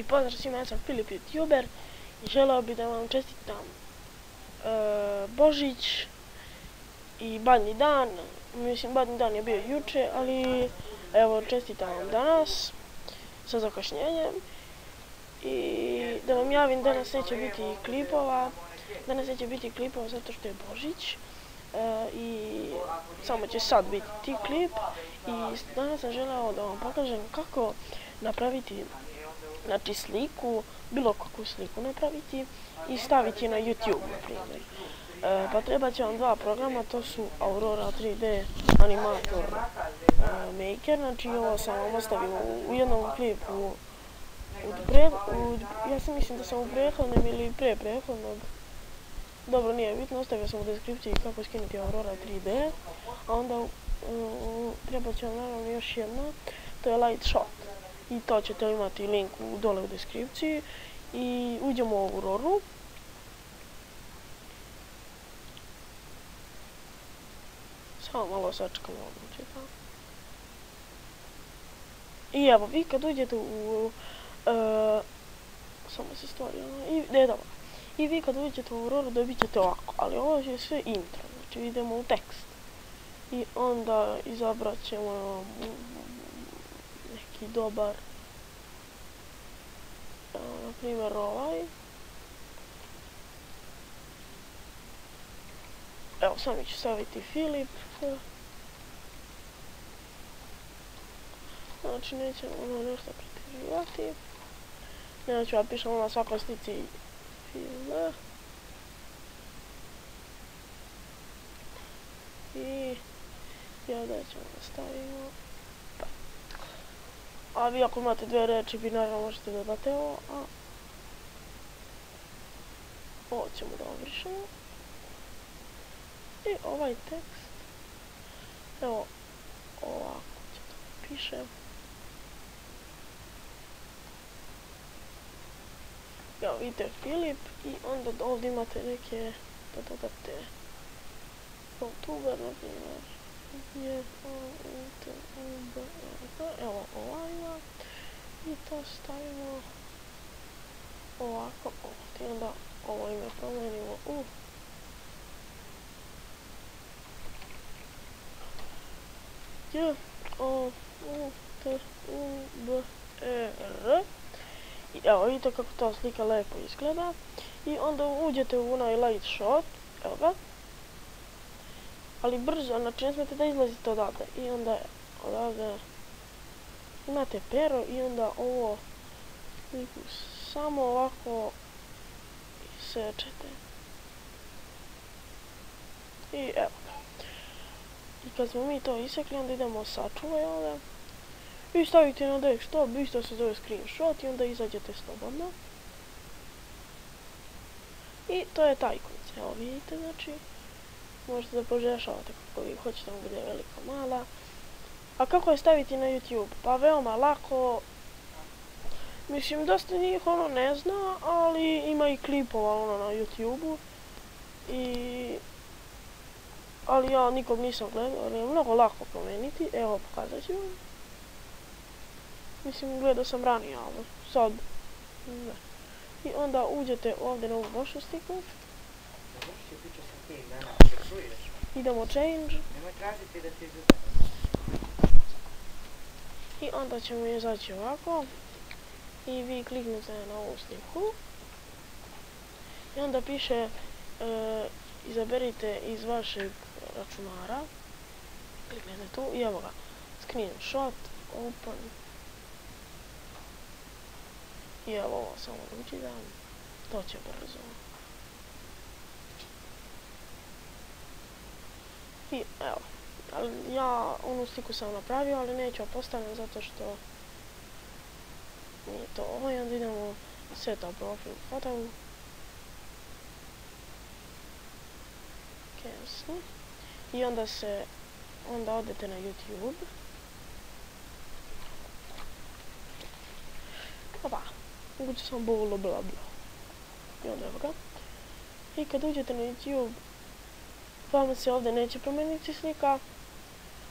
pozdrav svima, ja sam Filip YouTuber i želeo bih da vam čestitam Božić i Badnji dan. Mislim, Badnji dan je bio juče, ali evo, čestitam vam danas sa zakašnjenjem. I da vam javim, danas neće biti klipova. Danas neće biti klipova zato što je Božić. I samo će sad biti ti klip. I danas sam želeo da vam pokažem kako napraviti, znači, sliku, bilo kakvu sliku napraviti i staviti na YouTube, na primjer. Pa treba će vam dva programa, to su Aurora 3D Animator Maker, znači ovo sam vam ostavio u jednom klipu, ja sam mislim da sam u prethodnom ili pre prethodnog, dobro, nije bitno, ostavio sam u deskripciji kako skinuti Aurora 3D, a onda treba će vam naravno još jedno, to je Lightshot. I to ćete imati link dole u deskripciji. I uđemo u Auroru. Samo malo sačekamo odlučiti. I evo, vi kad uđete u... samo se stvari, i vi kad uđete u Auroru dobit ćete ovako, ali ovo je sve intro, znači idemo u tekst. I onda izabrat ćemo neki dobar, na primjer ovaj. Evo, sami ću staviti Filip. Znači, nećemo nešto pretirivati. Neću ja pišem na svakoj slici Filip. I ovdje ćemo da stavimo. A vi ako imate dve reči, vi naravno možete dodati ovo, a ovo ćemo da obrišemo. I ovaj tekst, evo, ovako ću da pišem. Evo, vidite Filip i onda ovdje imate neke, da dodate YouTuber, na primjer. Evo ovaj ima i to stavimo ovako ovdje, i onda ovo ime promenimo u J-O-U-T-U-B-E-R. I evo, vidite kako ta slika lepo izgleda. I onda uđete u onaj Lightshot, evo ga. Ali brzo, znači ne smijete da izlazite odavde. I onda odavde imate pero i onda ovo sliku samo ovako isečete. I evo. I kad smo mi to isekli, onda idemo sačuvaj ovdje. I stavite na desktop, isto se zove screenshot i onda izađete slobodno. I to je taj koncept, evo vidite, znači. Možete da požešavate kako vi hoćete, da bude velika, mala. A kako je staviti na YouTube? Pa veoma lako. Mislim, dosta njih ono ne zna, ali ima i klipova ono na YouTube-u. Ali ja nikog nisam gledao, ali je mnogo lako promeniti. Evo, pokazat ću vam. Mislim, gledao sam ranije, ali sad ne. I onda uđete ovdje na ovu vašu sliku. Idemo change. Nemoj tražiti da ti izuzme. I onda ćemo izaći ovako. I vi kliknete na ovu sliku. I onda piše izaberite iz vašeg računara. Kliknete tu i evo ga. Screenshot, open. I evo ovo samo ruči da to će brzo. I evo, ja onu sliku sam napravio, ali neću postavljati zato što nije to ovo. I onda idemo setup profile photo. Cancel. I onda odete na YouTube. Opa, moguće sam bolo bla bla. I onda evo ga. I kad uđete na YouTube, vama se ovdje neće promijeniti slika,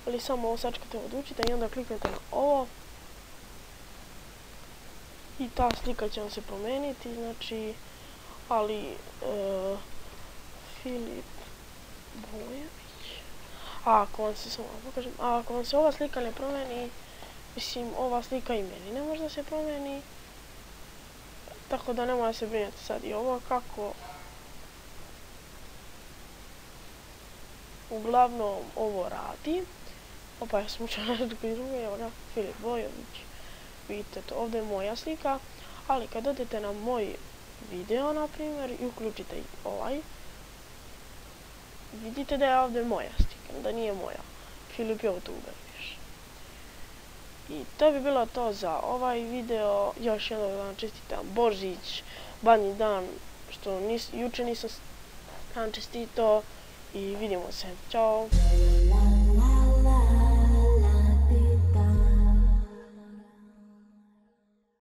ali samo sačekate od učita i onda kliknete na ovo. I ta slika će vam se promeniti, znači, ali Filip Bojović. A ako vam se samo pokažem, a ako vam se ova slika ne promeni, mislim, ova slika i meni ne može da se promeni, tako da nemoj se brinuti sad i ovo kako. Uglavnom ovo radi. Opa, ja sam učeo nešto iz druge, evo ga, Filip Bojović. Vidite to, ovdje je moja slika, ali kad odete na moj video, na primjer, i uključite ovaj, vidite da je ovdje moja slika, da nije moja. Filip YouTuber više. I to bi bilo to za ovaj video. Još jednog dana čestitam Božić, Badnji dan, što juče nisam čestito i vidimo se. Ćao!